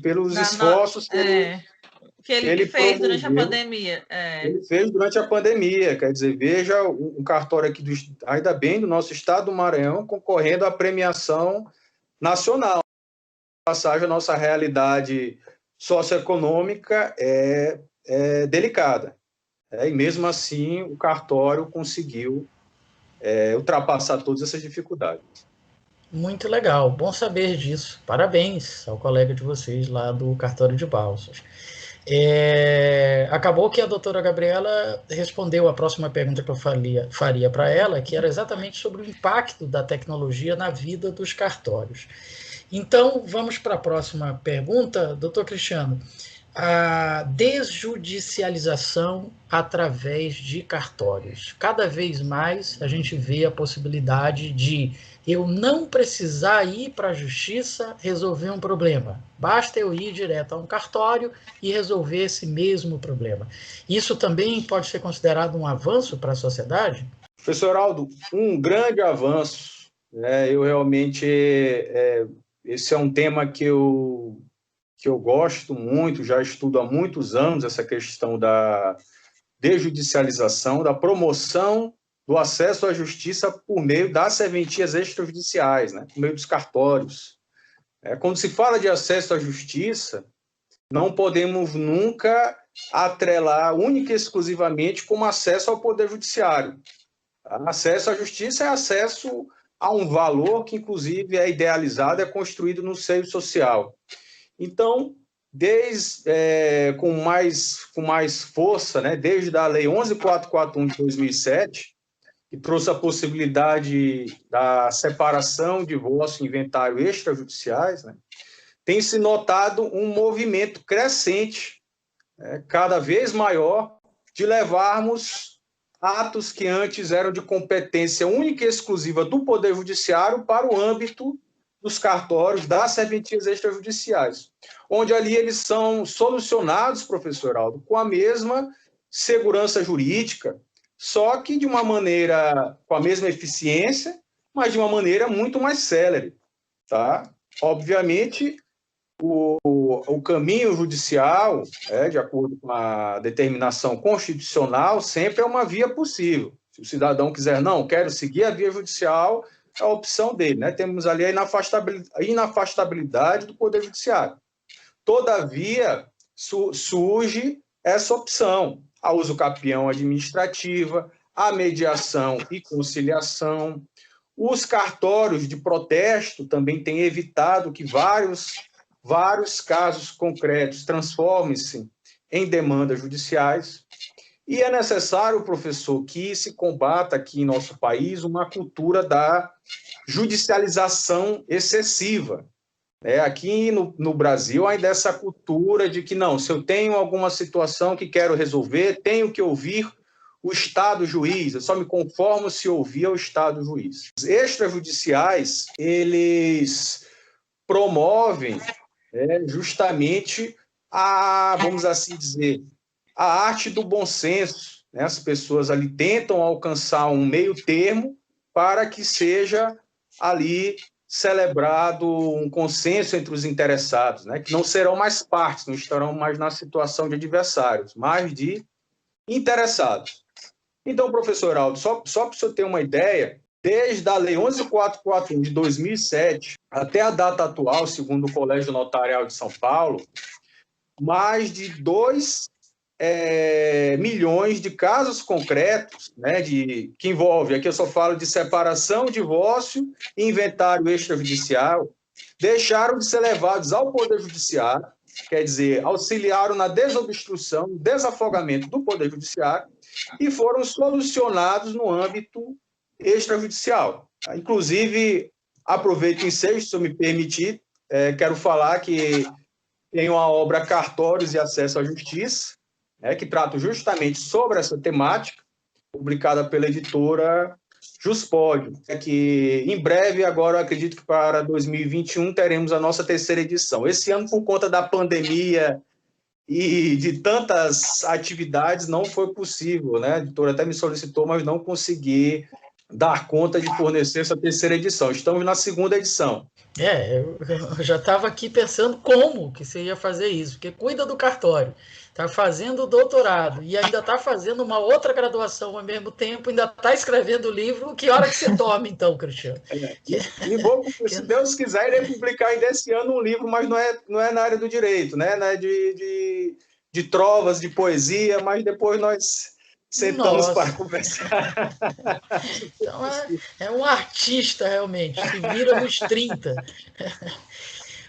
pelos esforços que ele fez durante a pandemia. Ele fez durante a pandemia, quer dizer, veja um cartório aqui, ainda bem, do nosso estado do Maranhão, concorrendo à premiação nacional. Passagem, a nossa realidade socioeconômica é delicada. E mesmo assim, o cartório conseguiu ultrapassar todas essas dificuldades. Muito legal, bom saber disso. Parabéns ao colega de vocês lá do cartório de Balsas. Acabou que a doutora Gabriela respondeu a próxima pergunta que eu faria para ela, que era exatamente sobre o impacto da tecnologia na vida dos cartórios. Então, vamos para a próxima pergunta, doutor Cristiano. A desjudicialização através de cartórios. Cada vez mais a gente vê a possibilidade de eu não precisar ir para a justiça resolver um problema. Basta eu ir direto a um cartório e resolver esse mesmo problema. Isso também pode ser considerado um avanço para a sociedade? Professor Aldo, um grande avanço. Eu realmente... esse é um tema que eu gosto muito, já estudo há muitos anos, essa questão da desjudicialização, da promoção do acesso à justiça por meio das serventias extrajudiciais, né, por meio dos cartórios. Quando se fala de acesso à justiça, não podemos nunca atrelar única e exclusivamente como acesso ao Poder Judiciário. Acesso à justiça é acesso a um valor que, inclusive, é idealizado, é construído no seio social. Então, com mais força, né, desde a Lei 11.441 de 2007, que trouxe a possibilidade da separação, divórcio e inventário extrajudiciais, né, tem se notado um movimento crescente, cada vez maior, de levarmos atos que antes eram de competência única e exclusiva do Poder Judiciário para o âmbito dos cartórios, das serventias extrajudiciais, onde ali eles são solucionados, professor Aldo, com a mesma segurança jurídica, só que de uma maneira, com a mesma eficiência, mas de uma maneira muito mais célere, tá? Obviamente, o caminho judicial, de acordo com a determinação constitucional, sempre é uma via possível. Se o cidadão quiser, não, quero seguir a via judicial, é a opção dele, né? Temos ali a inafastabilidade do Poder Judiciário. Todavia, surge essa opção, a usucapião administrativa, a mediação e conciliação. Os cartórios de protesto também têm evitado que vários casos concretos transformem-se em demandas judiciais. E é necessário, professor, que se combata aqui em nosso país uma cultura da judicialização excessiva. Aqui no Brasil, ainda essa cultura de que, não, se eu tenho alguma situação que quero resolver, tenho que ouvir o Estado juiz, eu só me conformo se ouvir o Estado juiz. Os extrajudiciais, eles promovem justamente vamos assim dizer, a arte do bom senso, né? As pessoas ali tentam alcançar um meio termo para que seja ali celebrado um consenso entre os interessados, né? Que não serão mais partes, não estarão mais na situação de adversários, mas de interessados. Então, professor Aldo, só para o senhor ter uma ideia, desde a Lei 11.441 de 2007 até a data atual, segundo o Colégio Notarial de São Paulo, mais de 2 milhões de casos concretos, né, que envolve, aqui eu só falo de separação, divórcio e inventário extrajudicial, deixaram de ser levados ao Poder Judiciário, quer dizer, auxiliaram na desobstrução, desafogamento do Poder Judiciário e foram solucionados no âmbito extrajudicial. Inclusive, aproveito o ensejo, se eu me permitir, quero falar que tem uma obra Cartórios e Acesso à Justiça, que trata justamente sobre essa temática, publicada pela editora Juspódio, que em breve, agora eu acredito que para 2021, teremos a nossa 3ª edição. Esse ano, por conta da pandemia e de tantas atividades, não foi possível, né? A editora até me solicitou, mas não consegui dar conta de fornecer essa 3ª edição. Estamos na 2ª edição. Eu já estava aqui pensando como que você ia fazer isso, porque cuida do cartório, está fazendo o doutorado e ainda está fazendo uma outra graduação ao mesmo tempo, ainda está escrevendo o livro. Que hora que você toma, então, Cristiano? Se Deus quiser, irei publicar ainda esse ano um livro, mas não é na área do direito, né? De trovas, de poesia, mas depois nós sentamos para conversar. Então é um artista, realmente, se vira nos 30.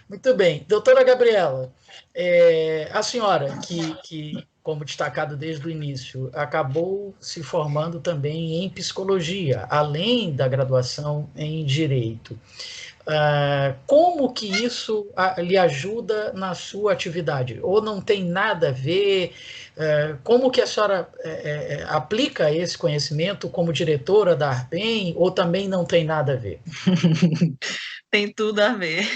Muito bem. Doutora Gabriela, a senhora, que, como destacado desde o início, acabou se formando também em psicologia, além da graduação em direito. Como que isso lhe ajuda na sua atividade? Ou não tem nada a ver? Como que a senhora aplica esse conhecimento como diretora da Arbem, ou também não tem nada a ver? Tem tudo a ver.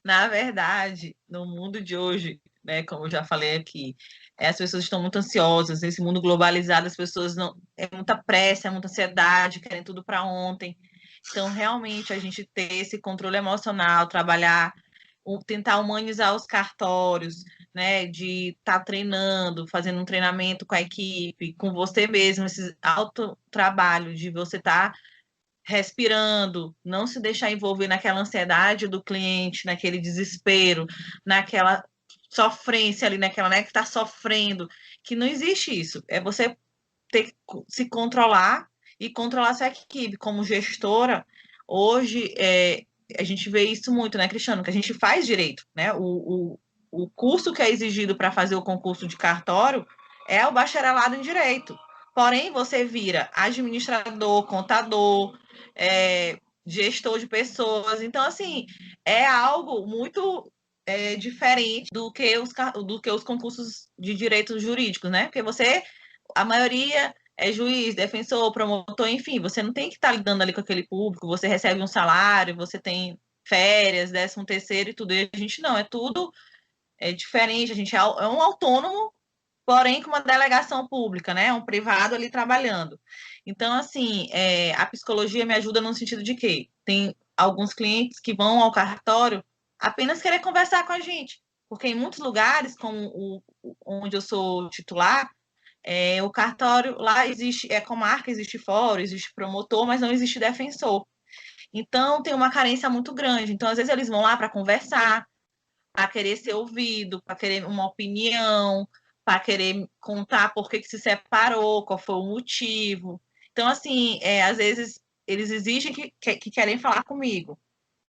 Na verdade, no mundo de hoje, né, como eu já falei aqui, as pessoas estão muito ansiosas, nesse mundo globalizado, as pessoas não... É muita pressa, é muita ansiedade, querem tudo para ontem. Então, realmente, a gente ter esse controle emocional, trabalhar, tentar humanizar os cartórios, né, de estar treinando, fazendo um treinamento com a equipe, com você mesmo, esse alto trabalho de você estar respirando, não se deixar envolver naquela ansiedade do cliente, naquele desespero, naquela sofrência ali, naquela, né, que está sofrendo, que não existe isso. É você ter que se controlar e controlar sua equipe. Como gestora, hoje a gente vê isso muito, né, Cristiano? Que a gente faz direito, né? O curso que é exigido para fazer o concurso de cartório é o bacharelado em direito. Porém, você vira administrador, contador, gestor de pessoas. Então, assim, é algo muito diferente do que os concursos de direitos jurídicos, né? Porque a maioria é juiz, defensor, promotor, enfim, você não tem que estar lidando ali com aquele público, você recebe um salário, você tem férias, 13º e tudo, e a gente não, é tudo diferente, a gente é um autônomo, porém com uma delegação pública, né? Um privado ali trabalhando. Então, assim, a psicologia me ajuda no sentido de que tem alguns clientes que vão ao cartório apenas querer conversar com a gente, porque em muitos lugares, como onde eu sou titular, o cartório lá existe, comarca, existe fórum, existe promotor, mas não existe defensor. Então, tem uma carência muito grande. Então, às vezes, eles vão lá para conversar, para querer ser ouvido, para querer uma opinião, para querer contar por que se separou, qual foi o motivo. Então, assim, às vezes, eles exigem que querem falar comigo.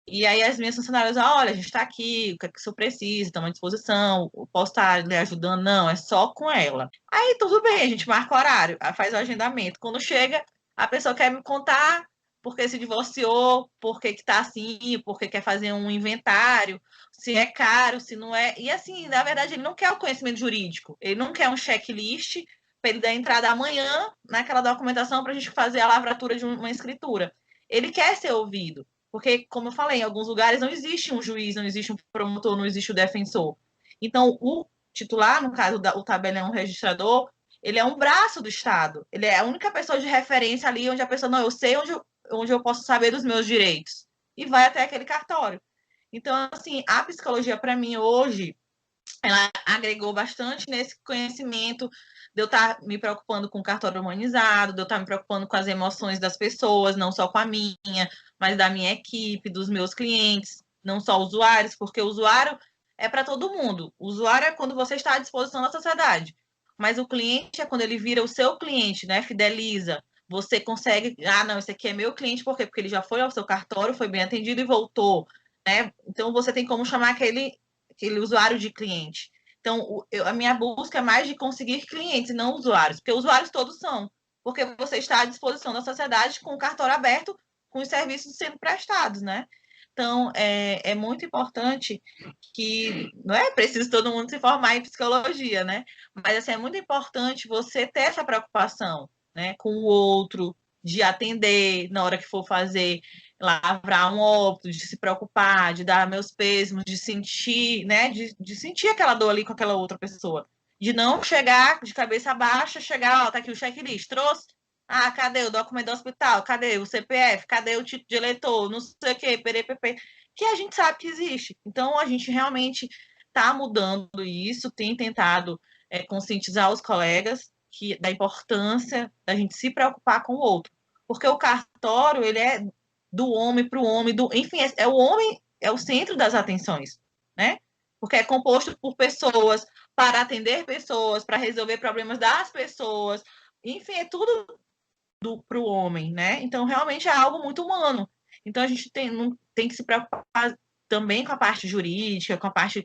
E aí as minhas funcionárias, olha, a gente está aqui, o que é que o senhor precisa, estamos à disposição, posso estar lhe ajudando? Não, é só com ela. Aí tudo bem, a gente marca o horário, faz o agendamento. Quando chega, a pessoa quer me contar por que se divorciou, por que está assim, por que quer fazer um inventário, se é caro, se não é. E assim, na verdade, ele não quer o conhecimento jurídico, ele não quer um checklist para ele dar entrada amanhã naquela documentação para a gente fazer a lavratura de uma escritura. Ele quer ser ouvido. Porque, como eu falei, em alguns lugares não existe um juiz, não existe um promotor, não existe o defensor. Então, o titular, no caso, o tabelião registrador, ele é um braço do Estado. Ele é a única pessoa de referência ali onde a pessoa, não, eu sei onde eu posso saber dos meus direitos. E vai até aquele cartório. Então, assim, a psicologia, para mim, hoje, ela agregou bastante nesse conhecimento de eu estar me preocupando com o cartório humanizado, de eu estar me preocupando com as emoções das pessoas, não só com a minha, mas da minha equipe, dos meus clientes, não só usuários, porque o usuário é para todo mundo. O usuário é quando você está à disposição da sociedade, mas o cliente é quando ele vira o seu cliente, né? Fideliza. Você consegue, não, esse aqui é meu cliente, por quê? Porque ele já foi ao seu cartório, foi bem atendido e voltou, né? Então você tem como chamar aquele usuário de cliente. Então, a minha busca é mais de conseguir clientes, não usuários, porque usuários todos são, porque você está à disposição da sociedade com o cartório aberto, com os serviços sendo prestados, né? Então, é muito importante que, não é preciso todo mundo se formar em psicologia, né? Mas, assim, é muito importante você ter essa preocupação, né, com o outro, de atender na hora que for fazer lavrar um óbito, de se preocupar, de dar meus pêsames, de sentir, né, de sentir aquela dor ali com aquela outra pessoa. De não chegar de cabeça baixa, chegar, ó, tá aqui o checklist, trouxe? Ah, cadê o documento do hospital? Cadê o CPF? Cadê o título de eleitor? Não sei o quê, PPP, que a gente sabe que existe. Então, a gente realmente está mudando isso, tem tentado conscientizar os colegas da importância da gente se preocupar com o outro. Porque o cartório, ele é do homem para o homem, enfim, o homem é o centro das atenções, né? Porque é composto por pessoas, para atender pessoas, para resolver problemas das pessoas, enfim, é tudo para o homem, né? Então, realmente é algo muito humano. Então, a gente tem que se preocupar também com a parte jurídica, com a parte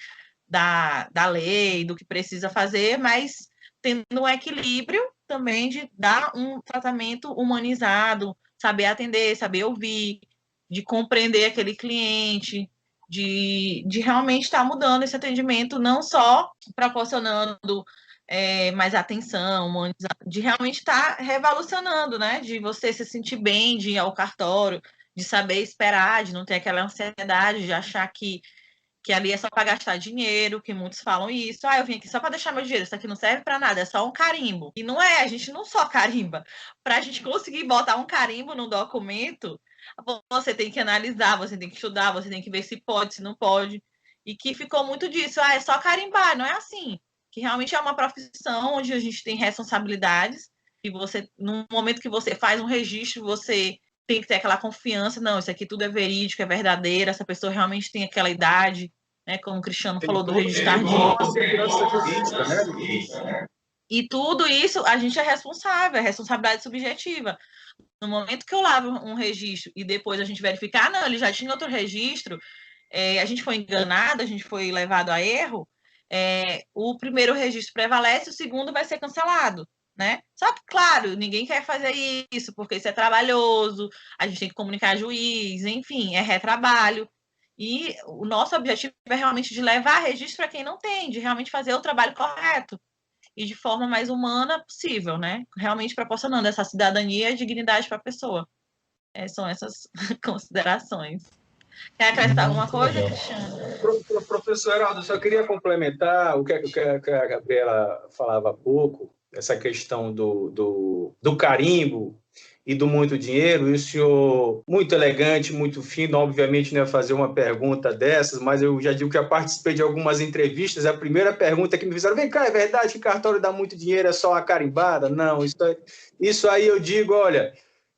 da lei, do que precisa fazer, mas tendo um equilíbrio também de dar um tratamento humanizado, saber atender, saber ouvir, de compreender aquele cliente, de realmente estar mudando esse atendimento, não só proporcionando mais atenção, de realmente estar revolucionando, né? De você se sentir bem, de ir ao cartório, de saber esperar, de não ter aquela ansiedade, de achar que ali é só para gastar dinheiro, que muitos falam isso. Eu vim aqui só para deixar meu dinheiro, isso aqui não serve para nada, é só um carimbo. E não é, a gente não só carimba. Para a gente conseguir botar um carimbo no documento, você tem que analisar, você tem que estudar, você tem que ver se pode, se não pode. e que ficou muito disso, é só carimbar, não é assim, que realmente é uma profissão onde a gente tem responsabilidades, e você, no momento que você faz um registro, você tem que ter aquela confiança, não, isso aqui tudo é verídico, é verdadeiro, essa pessoa realmente tem aquela idade, né, como o Cristiano falou do registro tardio. Uma segurança jurídica, né? E tudo isso, a gente é responsável, é responsabilidade subjetiva. No momento que eu lavo um registro e depois a gente verificar, não, ele já tinha outro registro, a gente foi enganado, a gente foi levado a erro, o primeiro registro prevalece, o segundo vai ser cancelado, né? Só que, claro, ninguém quer fazer isso, porque isso é trabalhoso, a gente tem que comunicar a juiz, enfim, é retrabalho. E o nosso objetivo é realmente de levar registro para quem não tem, de realmente fazer o trabalho correto e de forma mais humana possível, né? Realmente proporcionando essa cidadania e dignidade para a pessoa. São essas considerações. Quer acrescentar alguma coisa, Cristiano? Professor Heraldo, só queria complementar o que a Gabriela falava há pouco, essa questão do carimbo e do muito dinheiro, e o senhor, muito elegante, muito fino, obviamente não ia fazer uma pergunta dessas, mas eu já digo que já participei de algumas entrevistas, a primeira pergunta que me fizeram, vem cá, é verdade que cartório dá muito dinheiro, é só uma carimbada? Não, isso aí eu digo, olha,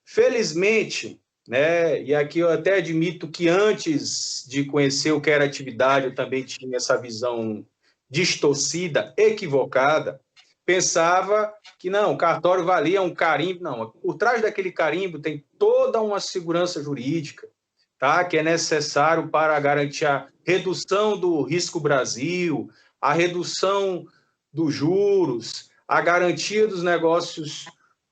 felizmente, né, e aqui eu até admito que antes de conhecer o que era atividade, eu também tinha essa visão distorcida, equivocada, pensava que não, o cartório valia um carimbo. Não, por trás daquele carimbo tem toda uma segurança jurídica, tá? Que é necessário para garantir a redução do risco Brasil, a redução dos juros, a garantia dos negócios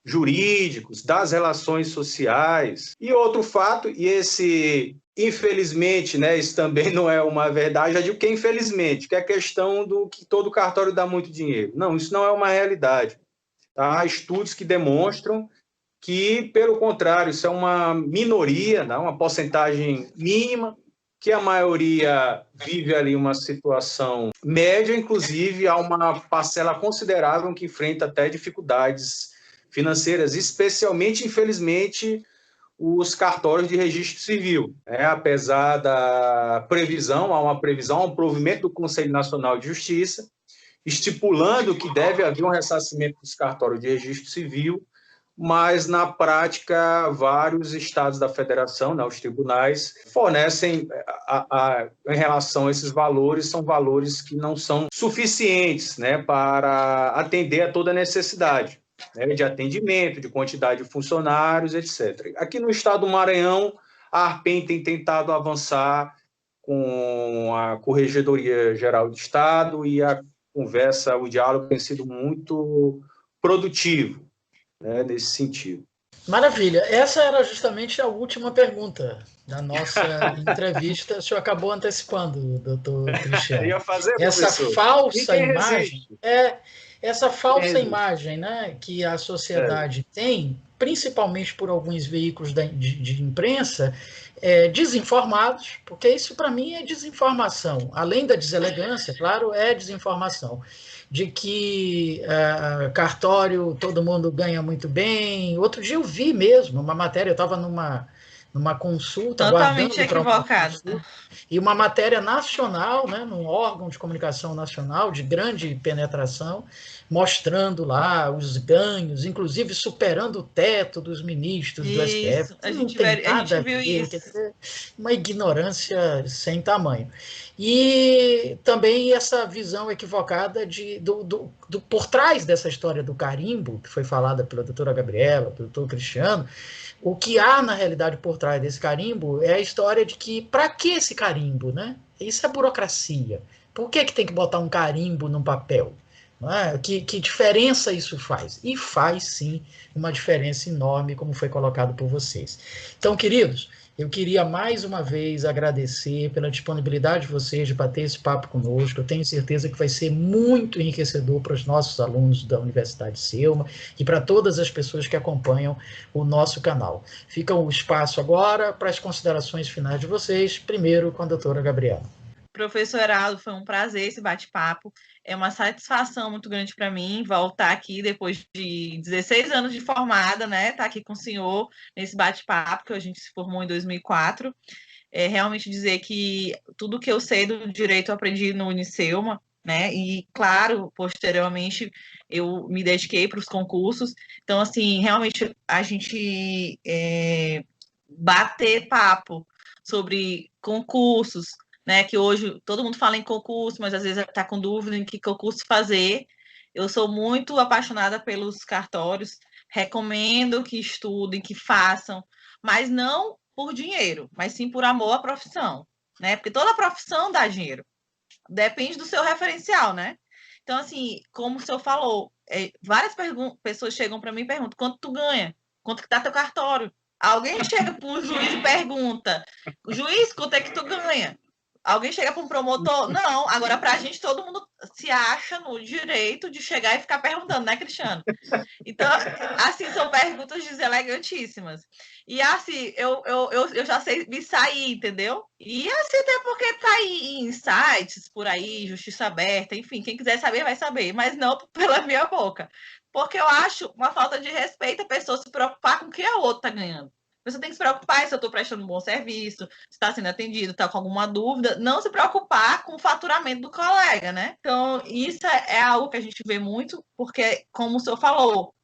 jurídicos, das relações sociais. E outro fato, e esse, infelizmente, né, isso também não é uma verdade, já digo que é infelizmente, que é a questão do que todo cartório dá muito dinheiro. Não, isso não é uma realidade. Tá? Há estudos que demonstram que, pelo contrário, isso é uma minoria, né, uma porcentagem mínima, que a maioria vive ali uma situação média, inclusive há uma parcela considerável que enfrenta até dificuldades financeiras, especialmente, infelizmente, os cartórios de registro civil. Apesar da previsão, há uma previsão, há um provimento do Conselho Nacional de Justiça, estipulando que deve haver um ressarcimento dos cartórios de registro civil, mas, na prática, vários estados da federação, né, os tribunais, fornecem, em relação a esses valores, são valores que não são suficientes, né, para atender a toda a necessidade, né, de atendimento, de quantidade de funcionários, etc. Aqui no estado do Maranhão, a ARPEM tem tentado avançar com a Corregedoria Geral do Estado e a conversa, o diálogo tem sido muito produtivo, né, nesse sentido. Maravilha. Essa era justamente a última pergunta da nossa entrevista. O senhor acabou antecipando, doutor Cristiano. Ia fazer, essa professor? falsa imagem essa falsa imagem, né, que a sociedade tem, principalmente por alguns veículos de imprensa, desinformados, porque isso para mim é desinformação. Além da deselegância, claro, é desinformação. De que cartório todo mundo ganha muito bem. Outro dia eu vi mesmo uma matéria, eu estava numa consulta, totalmente equivocada, e uma matéria nacional, né, num órgão de comunicação nacional de grande penetração, mostrando lá os ganhos, inclusive superando o teto dos ministros do STF. A gente viu isso. Uma ignorância sem tamanho. E também essa visão equivocada do por trás dessa história do carimbo, que foi falada pela doutora Gabriela, pelo doutor Cristiano, o que há na realidade por trás desse carimbo é a história de que, para que esse carimbo, né? Isso é burocracia. Por que tem que botar um carimbo num papel? Não é? Que diferença isso faz? E faz, sim, uma diferença enorme, como foi colocado por vocês. Então, queridos, eu queria mais uma vez agradecer pela disponibilidade de vocês de bater esse papo conosco. Eu tenho certeza que vai ser muito enriquecedor para os nossos alunos da Universidade Selma e para todas as pessoas que acompanham o nosso canal. Fica o espaço agora para as considerações finais de vocês, primeiro com a doutora Gabriela. Professor Heraldo, foi um prazer esse bate-papo. É uma satisfação muito grande para mim voltar aqui depois de 16 anos de formada, né? Estar aqui com o senhor nesse bate-papo, que a gente se formou em 2004. realmente dizer que tudo que eu sei do direito eu aprendi no Unicelma, né? E, claro, posteriormente eu me dediquei para os concursos. Então, assim, realmente a gente bater papo sobre concursos, né? Que hoje todo mundo fala em concurso, mas às vezes está com dúvida em que concurso fazer. Eu sou muito apaixonada pelos cartórios, recomendo que estudem, que façam, mas não por dinheiro, mas sim por amor à profissão, né? Porque toda profissão dá dinheiro. Depende do seu referencial, né? Então, assim, como o senhor falou, várias pessoas chegam para mim e perguntam: quanto tu ganha? Quanto que tá teu cartório? Alguém chega para o juiz e pergunta: juiz, quanto é que tu ganha? Alguém chega para um promotor? Não. Agora, para a gente, todo mundo se acha no direito de chegar e ficar perguntando, né, Cristiano? Então, assim, são perguntas deselegantíssimas. E assim, eu já sei me sair, entendeu? E assim, até porque tá aí em sites por aí, Justiça Aberta, enfim, quem quiser saber vai saber, mas não pela minha boca. Porque eu acho uma falta de respeito a pessoa se preocupar com o que a outra tá ganhando. A pessoa tem que se preocupar se eu estou prestando um bom serviço, se está sendo atendido, está com alguma dúvida, não se preocupar com o faturamento do colega, né? Então, isso é algo que a gente vê muito, porque, como o senhor falou,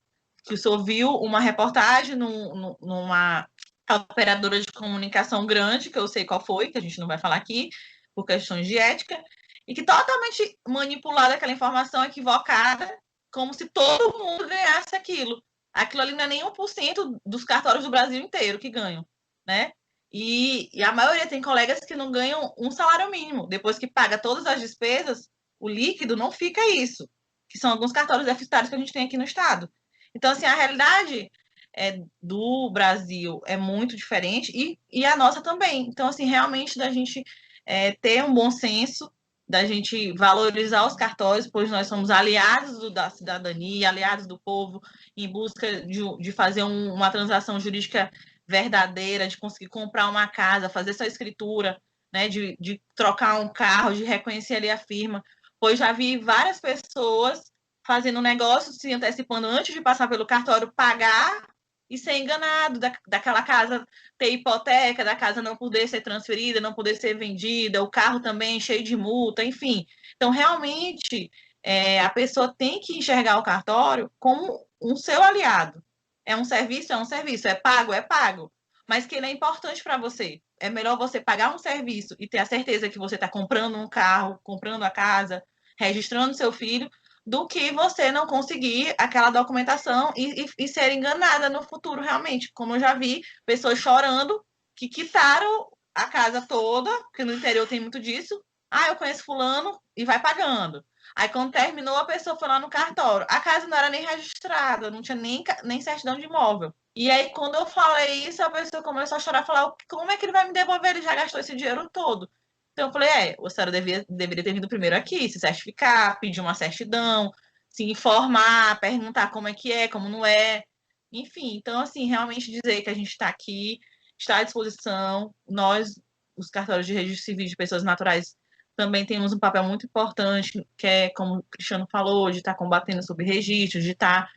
que o senhor viu uma reportagem numa operadora de comunicação grande, que eu sei qual foi, que a gente não vai falar aqui, por questões de ética, e que totalmente manipulada aquela informação equivocada, como se todo mundo ganhasse aquilo. Aquilo ali não é nem 1% dos cartórios do Brasil inteiro que ganham, né? E a maioria tem colegas que não ganham um salário mínimo. Depois que paga todas as despesas, o líquido não fica isso, que são alguns cartórios deficitários que a gente tem aqui no estado. Então, assim, a realidade do Brasil é muito diferente e a nossa também. Então, assim, realmente da gente ter um bom senso, da gente valorizar os cartórios, pois nós somos aliados da cidadania, aliados do povo, em busca de fazer uma transação jurídica verdadeira, de conseguir comprar uma casa, fazer sua escritura, né, de trocar um carro, de reconhecer ali a firma, pois já vi várias pessoas fazendo um negócio, se antecipando antes de passar pelo cartório, pagar e ser enganado daquela casa ter hipoteca, da casa não poder ser transferida, não poder ser vendida, o carro também cheio de multa, enfim. Então, realmente, a pessoa tem que enxergar o cartório como um seu aliado. É um serviço, é pago, mas que ele é importante para você. É melhor você pagar um serviço e ter a certeza que você está comprando um carro, comprando a casa, registrando seu filho, do que você não conseguir aquela documentação e ser enganada no futuro, realmente. Como eu já vi pessoas chorando que quitaram a casa toda, porque no interior tem muito disso. Ah, eu conheço fulano e vai pagando. Aí, quando terminou, a pessoa foi lá no cartório. A casa não era nem registrada, não tinha nem certidão de imóvel. E aí, quando eu falei isso, a pessoa começou a chorar, falar, como é que ele vai me devolver? Ele já gastou esse dinheiro todo. Então, eu falei, a senhora deveria ter vindo primeiro aqui, se certificar, pedir uma certidão, se informar, perguntar como é que é, como não é. Enfim, então, assim, realmente dizer que a gente está aqui, está à disposição. Nós, os cartórios de registro civil de pessoas naturais, também temos um papel muito importante, que é, como o Cristiano falou, de estar combatendo sobre registro, de estar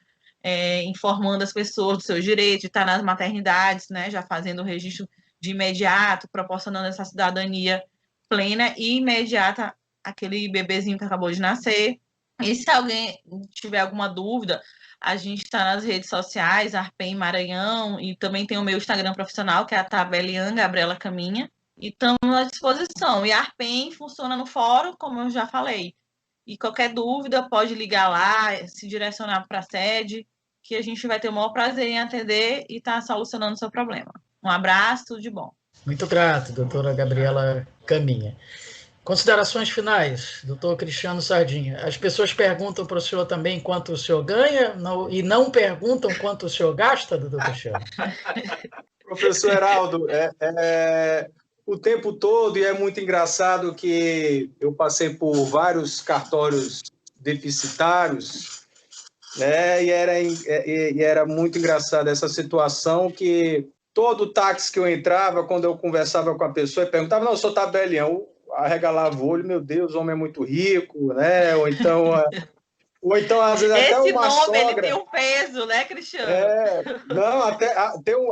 informando as pessoas dos seus direitos, de estar nas maternidades, né, já fazendo o registro de imediato, proporcionando essa cidadania plena e imediata àquele bebezinho que acabou de nascer. E se alguém tiver alguma dúvida, a gente está nas redes sociais, Arpen Maranhão, e também tem o meu Instagram profissional, que é a Tabelian Gabriela Caminha, e estamos à disposição. E a Arpen funciona no fórum, como eu já falei. E qualquer dúvida, pode ligar lá, se direcionar para a sede, que a gente vai ter o maior prazer em atender e estar solucionando o seu problema. Um abraço, tudo de bom. Muito grato, doutora Gabriela Caminha. Considerações finais, doutor Cristiano Sardinha. As pessoas perguntam para o senhor também quanto o senhor ganha e não perguntam quanto o senhor gasta, doutor Cristiano? Professor Heraldo, o tempo todo, e é muito engraçado que eu passei por vários cartórios deficitários, né, e era muito engraçado essa situação que todo táxi que eu entrava, quando eu conversava com a pessoa e perguntava, não, eu sou tabelião, arregalava o olho, meu Deus, o homem é muito rico, né? Ou então Ou então, às vezes, até Esse uma nome, ele sogra. tem um peso, né, Cristiano? Não,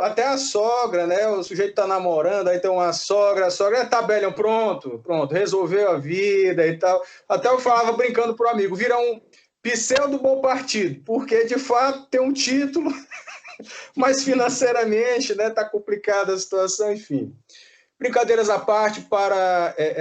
até a sogra, né? O sujeito tá namorando, aí tem uma sogra, a sogra, tabelião, pronto, resolveu a vida e tal. Até eu falava brincando pro amigo, vira um pseudo bom partido, porque de fato tem um título, mas financeiramente, né, tá complicada a situação, enfim. Brincadeiras à parte,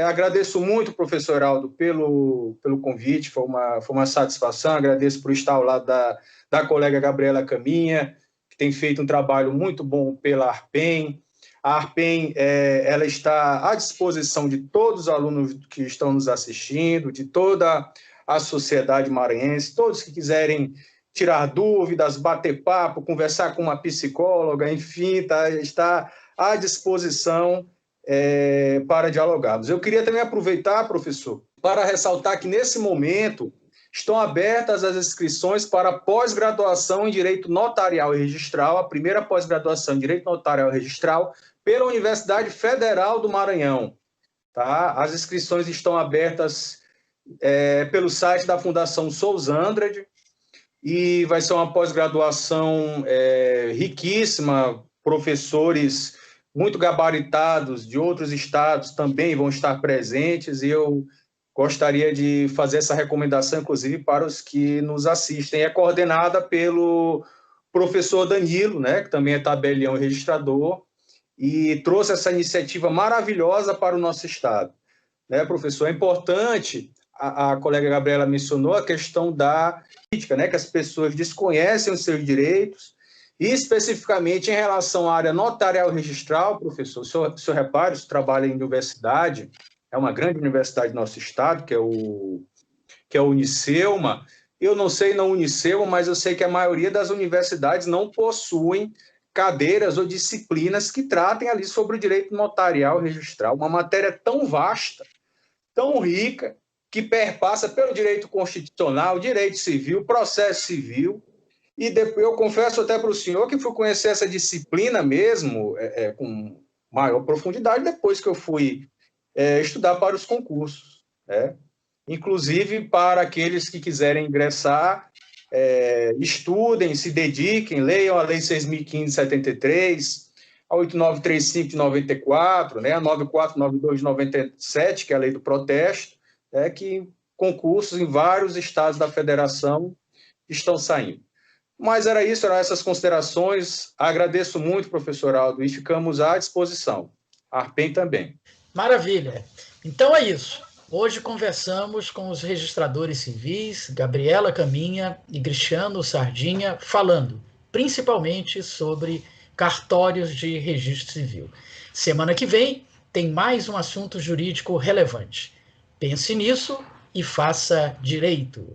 agradeço muito, professor Heraldo, pelo convite, foi uma satisfação, agradeço por estar ao lado da colega Gabriela Caminha, que tem feito um trabalho muito bom pela Arpen. A Arpen ela está à disposição de todos os alunos que estão nos assistindo, de toda a sociedade maranhense, todos que quiserem tirar dúvidas, bater papo, conversar com uma psicóloga, enfim, está à disposição para dialogarmos. Eu queria também aproveitar, professor, para ressaltar que nesse momento estão abertas as inscrições para pós-graduação em Direito Notarial e Registral, a primeira pós-graduação em Direito Notarial e Registral pela Universidade Federal do Maranhão. Tá? As inscrições estão abertas pelo site da Fundação Souza Andrade e vai ser uma pós-graduação riquíssima, professores muito gabaritados de outros estados também vão estar presentes e eu gostaria de fazer essa recomendação, inclusive, para os que nos assistem. É coordenada pelo professor Danilo, né, que também é tabelião e registrador, e trouxe essa iniciativa maravilhosa para o nosso estado. Né, professor? É importante, a colega Gabriela mencionou, a questão da crítica, né, que as pessoas desconhecem os seus direitos, e especificamente em relação à área notarial e registral, professor, o senhor repara, o senhor trabalha em universidade, é uma grande universidade do nosso estado, que é o Unicelma. Eu não sei na Unicelma, mas eu sei que a maioria das universidades não possuem cadeiras ou disciplinas que tratem ali sobre o direito notarial e registral, uma matéria tão vasta, tão rica, que perpassa pelo direito constitucional, direito civil, processo civil. E depois, eu confesso até para o senhor que fui conhecer essa disciplina mesmo com maior profundidade depois que eu fui estudar para os concursos. Né? Inclusive, para aqueles que quiserem ingressar, estudem, se dediquem, leiam a Lei 6.015 de 73, a 8.935 de 94, né? A 9.492 de 97, que é a Lei do Protesto, que concursos em vários estados da federação estão saindo. Mas era isso, eram essas considerações. Agradeço muito, professor Aldo, e ficamos à disposição. A Arpen também. Maravilha. Então é isso. Hoje conversamos com os registradores civis, Gabriela Caminha e Cristiano Sardinha, falando principalmente sobre cartórios de registro civil. Semana que vem tem mais um assunto jurídico relevante. Pense nisso e faça direito.